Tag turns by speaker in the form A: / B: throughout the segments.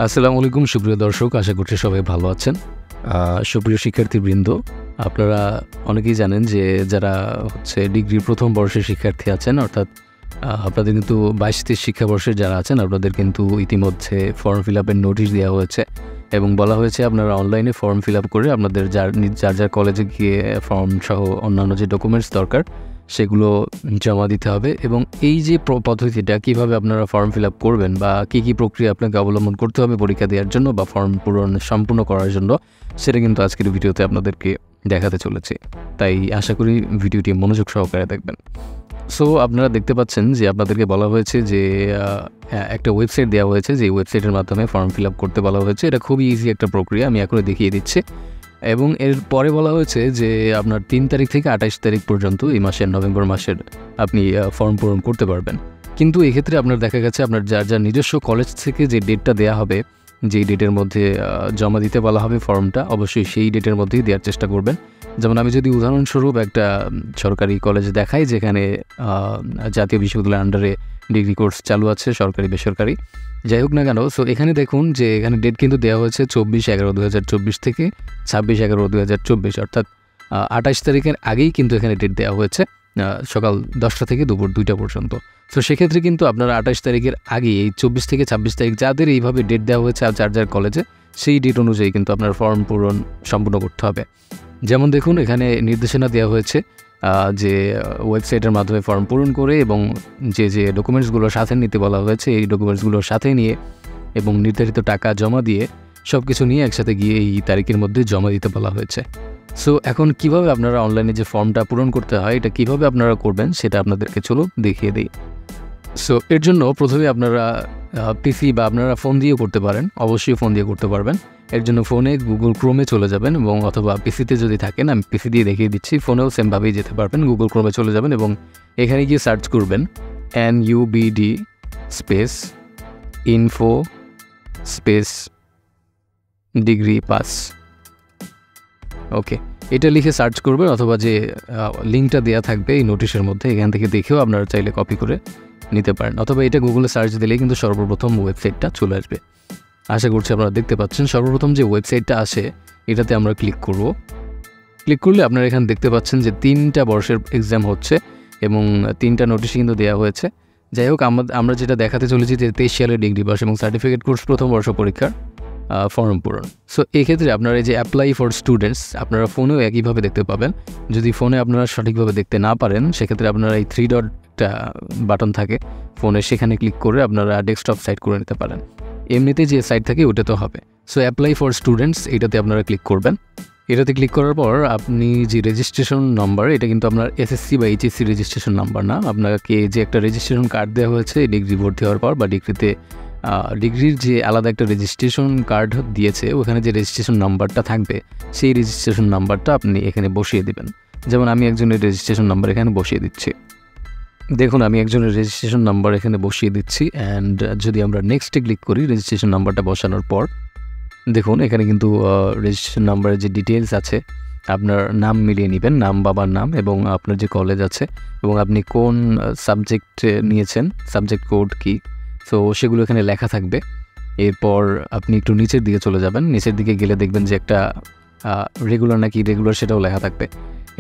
A: আসসালামু আলাইকুম সুপ্রিয় দর্শক, আশা করছি সবাই ভালো আছেন। সুপ্রিয় শিক্ষার্থীবৃন্দ, আপনারা অনেকেই জানেন যে যারা ডিগ্রির প্রথম বর্ষের শিক্ষার্থী আছেন, অর্থাৎ আপনাদের কিন্তু 22-23 শিক্ষাবর্ষের যারা আছেন আপনাদের কিন্তু ইতিমধ্যে ফর্ম ফিল আপের নোটিশ দেওয়া হয়েছে এবং বলা হয়েছে আপনারা অনলাইনে ফর্ম ফিল আপ করে আপনাদের যার কলেজে গিয়ে ফর্ম সহ অন্যান্য যে ডকুমেন্টস দরকার সেগুলো জমা দিতে হবে। এবং এই যে পদ্ধতিটা কীভাবে আপনারা ফর্ম ফিল আপ করবেন বা কী প্রক্রিয়া আপনাকে অবলম্বন করতে হবে পরীক্ষা দেওয়ার জন্য বা ফর্ম পূরণ সম্পূর্ণ করার জন্য, সেটা কিন্তু আজকের ভিডিওতে আপনাদেরকে দেখাতে চলেছে। তাই আশা করি ভিডিওটি মনোযোগ সহকারে দেখবেন। সো আপনারা দেখতে পাচ্ছেন যে আপনাদেরকে বলা হয়েছে যে একটা ওয়েবসাইট দেওয়া হয়েছে, যে ওয়েবসাইটের মাধ্যমে ফর্ম ফিল আপ করতে বলা হয়েছে। এটা খুবই ইজি একটা প্রক্রিয়া, আমি এখনই দেখিয়ে দিচ্ছি। এবং এর পরে বলা হয়েছে যে আপনার 3 তারিখ থেকে 28 তারিখ পর্যন্ত এই মাসের নভেম্বর মাসের আপনি ফর্ম পূরণ করতে পারবেন। কিন্তু এক্ষেত্রে আপনার দেখা গেছে আপনার যার নিজস্ব কলেজ থেকে যে ডেটটা দেওয়া হবে, যেই ডেটের মধ্যে জমা দিতে বলা হবে ফর্মটা, অবশ্যই সেই ডেটের মধ্যেই দেওয়ার চেষ্টা করবেন। যেমন আমি যদি উদাহরণস্বরূপ একটা সরকারি কলেজ দেখাই যেখানে জাতীয় বিশ্ববিদ্যালয়ের আন্ডারে ডিগ্রি কোর্স চালু আছে, সরকারি বেসরকারি যাই হোক না কেন। সো এখানে দেখুন যে এখানে ডেট কিন্তু দেওয়া হয়েছে 24/11/2024 থেকে 26/11/2024, অর্থাৎ 28 তারিখের আগেই কিন্তু এখানে ডেট দেওয়া হয়েছে সকাল 10টা থেকে দুপুর 2টা পর্যন্ত। সো সেক্ষেত্রে কিন্তু আপনারা 28 তারিখের আগে এই 24 থেকে 26 তারিখ যাদের এইভাবে ডেট দেওয়া হয়েছে যার কলেজে, সেই ডেট অনুযায়ী কিন্তু আপনার ফর্ম পূরণ সম্পূর্ণ করতে হবে। যেমন দেখুন এখানে নির্দেশনা দেওয়া হয়েছে যে ওয়েবসাইটের মাধ্যমে ফর্ম পূরণ করে এবং যে ডকুমেন্টসগুলো সাথে নিতে বলা হয়েছে এই ডকুমেন্টসগুলো সাথে নিয়ে এবং নির্ধারিত টাকা জমা দিয়ে সব কিছু নিয়ে একসাথে গিয়ে এই তারিখের মধ্যে জমা দিতে বলা হয়েছে। সো এখন কিভাবে আপনারা অনলাইনে যে ফর্মটা পূরণ করতে হয় এটা কিভাবে আপনারা করবেন সেটা আপনাদেরকে চলো দেখিয়ে দিই। সো এর জন্য প্রথমে আপনারা পিসি বা আপনারা ফোন দিয়েও করতে পারেন, অবশ্যই ফোন দিয়ে করতে পারবেন। এর জন্য ফোনে গুগল ক্রোমে চলে যাবেন এবং অথবা পিসিতে যদি থাকেন, আমি পিসি দিয়ে দেখিয়ে দিচ্ছি, ফোনেও সেমভাবেই যেতে পারবেন। গুগল ক্রোমে চলে যাবেন এবং এখানে গিয়ে সার্চ করবেন NUBD space info space degree pass. Okay, এটা লিখে সার্চ করবেন অথবা যে লিঙ্কটা দেওয়া থাকবে এই নোটিশের মধ্যে এখান থেকে দেখেও আপনারা চাইলে কপি করে নিতে পারেন, অথবা এটা গুগলে সার্চ দিলেই কিন্তু সর্বপ্রথম ওয়েবসাইটটা চলে আসবে। আশা করছি আপনারা দেখতে পাচ্ছেন সর্বপ্রথম যে ওয়েবসাইটটা আসে এটাতে আমরা ক্লিক করব। ক্লিক করলে আপনারা এখানে দেখতে পাচ্ছেন যে 3টা বর্ষের এক্সাম হচ্ছে এবং 3টা নোটিশ কিন্তু দেওয়া হয়েছে। যাই হোক, আমরা যেটা দেখাতে চলেছি যে 23 সালের ডিগ্রি পাস এবং সার্টিফিকেট কোর্স প্রথম বর্ষ পরীক্ষার ফর্ম পূরণ। সো এক্ষেত্রে আপনারা এই যে অ্যাপ্লাই ফর স্টুডেন্টস আপনারা ফোনেও একইভাবে দেখতে পাবেন। যদি ফোনে আপনারা সঠিকভাবে দেখতে না পারেন সেক্ষেত্রে আপনারা এই 3 ডট একটা বাটন থাকে ফোনে, সেখানে ক্লিক করে আপনারা ডেস্কটপ সাইট করে নিতে পারেন। এমনিতে যে সাইট থাকে ওটা তো হবে। সো অ্যাপ্লাই ফর স্টুডেন্টস এটাতে আপনারা ক্লিক করবেন। এটাতে ক্লিক করার পর আপনি যে রেজিস্ট্রেশন নাম্বার, এটা কিন্তু আপনার SSC বা HSC রেজিস্ট্রেশন নাম্বার না, আপনাকে যে একটা রেজিস্ট্রেশন কার্ড দেওয়া হয়েছে ডিগ্রি ভর্তি হওয়ার পর বা ডিগ্রির যে আলাদা একটা রেজিস্ট্রেশন কার্ড দিয়েছে, ওখানে যে রেজিস্ট্রেশন নাম্বারটা থাকবে সেই রেজিস্ট্রেশন নাম্বারটা আপনি এখানে বসিয়ে দেবেন। যেমন আমি একজনের রেজিস্ট্রেশন নাম্বার এখানে বসিয়ে দিচ্ছি। দেখুন আমি একজনের রেজিস্ট্রেশন নাম্বার এখানে বসিয়ে দিচ্ছি অ্যান্ড যদি আমরা নেক্সটে ক্লিক করি রেজিস্ট্রেশন নাম্বারটা বসানোর পর দেখুন এখানে কিন্তু রেজিস্ট্রেশন নাম্বারের যে ডিটেলস আছে আপনার নাম মিলিয়ে নেবেন, নাম, বাবার নাম এবং আপনার যে কলেজ আছে এবং আপনি কোন সাবজেক্টে নিয়েছেন, সাবজেক্ট কোড কী, সো সেগুলো এখানে লেখা থাকবে। এরপর আপনি একটু নিচের দিকে চলে যাবেন, নিচের দিকে গেলে দেখবেন যে একটা রেগুলার নাকি ইরেগুলার সেটাও লেখা থাকবে।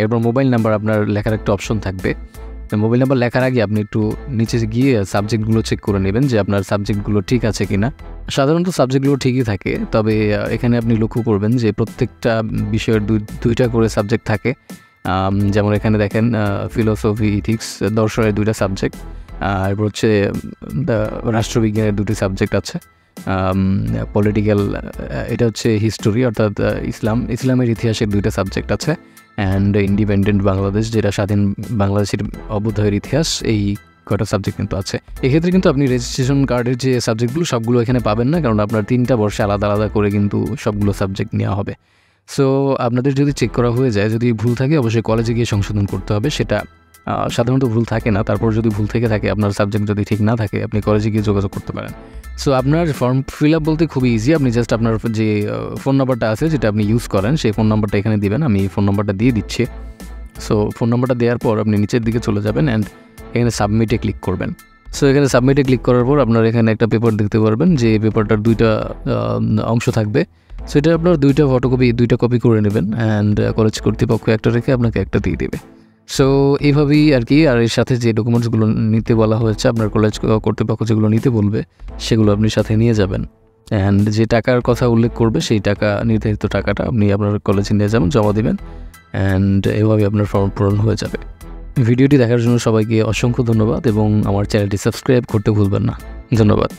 A: এরপর মোবাইল নাম্বার আপনার লেখার একটা অপশন থাকবে। মোবাইল নাম্বার লেখার আগে আপনি একটু নিচে গিয়ে সাবজেক্টগুলো চেক করে নেবেন যে আপনার সাবজেক্টগুলো ঠিক আছে কিনা। সাধারণত সাবজেক্টগুলো ঠিকই থাকে, তবে এখানে আপনি লক্ষ্য করবেন যে প্রত্যেকটা বিষয়ের দুইটা করে সাবজেক্ট থাকে। যেমন এখানে দেখেন ফিলোসফি, ইথিক্স, দর্শনের 2টা সাবজেক্ট, এরপর হচ্ছে রাষ্ট্রবিজ্ঞানের 2টি সাবজেক্ট আছে, পলিটিক্যাল এটা হচ্ছে হিস্টোরি অর্থাৎ ইসলামের ইতিহাসের 2টা সাবজেক্ট আছে, অ্যান্ড ইন্ডিপেন্ডেন্ট বাংলাদেশ যেটা স্বাধীন বাংলাদেশের অভ্যুদয়ের ইতিহাস, এই কটা সাবজেক্ট কিন্তু আছে। এক্ষেত্রে কিন্তু আপনি রেজিস্ট্রেশন কার্ডের যে সাবজেক্টগুলো সবগুলো এখানে পাবেন না, কারণ আপনার 3টা বর্ষে আলাদা আলাদা করে কিন্তু সবগুলো সাবজেক্ট নেওয়া হবে। সো আপনাদের যদি চেক করা হয়ে যায়, যদি ভুল থাকে অবশ্যই কলেজে গিয়ে সংশোধন করতে হবে। সেটা সাধারণত ভুল থাকে না, তারপর যদি ভুল থেকে থাকে আপনার সাবজেক্ট যদি ঠিক না থাকে আপনি কলেজে গিয়ে যোগাযোগ করতে পারেন। সো আপনার ফর্ম ফিল আপ বলতে খুবই ইজি, আপনি জাস্ট আপনার যে ফোন নাম্বারটা আছে যেটা আপনি ইউজ করেন সেই ফোন নাম্বারটা এখানে দিবেন। আমি ফোন নাম্বারটা দিয়ে দিচ্ছি। সো ফোন নাম্বারটা দেওয়ার পর আপনি নিচের দিকে চলে যাবেন অ্যান্ড এখানে সাবমিটে ক্লিক করবেন। সো এখানে সাবমিটে ক্লিক করার পর আপনার এখানে একটা পেপার দেখতে পারবেন যে পেপারটার 2টা অংশ থাকবে। সো এটা আপনার 2টা কপি করে নেবেন অ্যান্ড কলেজ কর্তৃপক্ষ একটা রেখে আপনাকে একটা দিয়ে দেবে। সো এইভাবেই আর কি। আর এর সাথে যে ডকুমেন্টসগুলো নিতে বলা হয়েছে আপনার কলেজ কর্তৃপক্ষ যেগুলো নিতে বলবে সেগুলো আপনি সাথে নিয়ে যাবেন অ্যান্ড যে টাকার কথা উল্লেখ করবে সেই টাকা, নির্ধারিত টাকাটা আপনি আপনার কলেজে নিয়ে যাবেন, জমা দেবেন অ্যান্ড এভাবে আপনার ফর্ম পূরণ হয়ে যাবে। ভিডিওটি দেখার জন্য সবাইকে অসংখ্য ধন্যবাদ এবং আমার চ্যানেলটি সাবস্ক্রাইব করতে ভুলবেন না। ধন্যবাদ।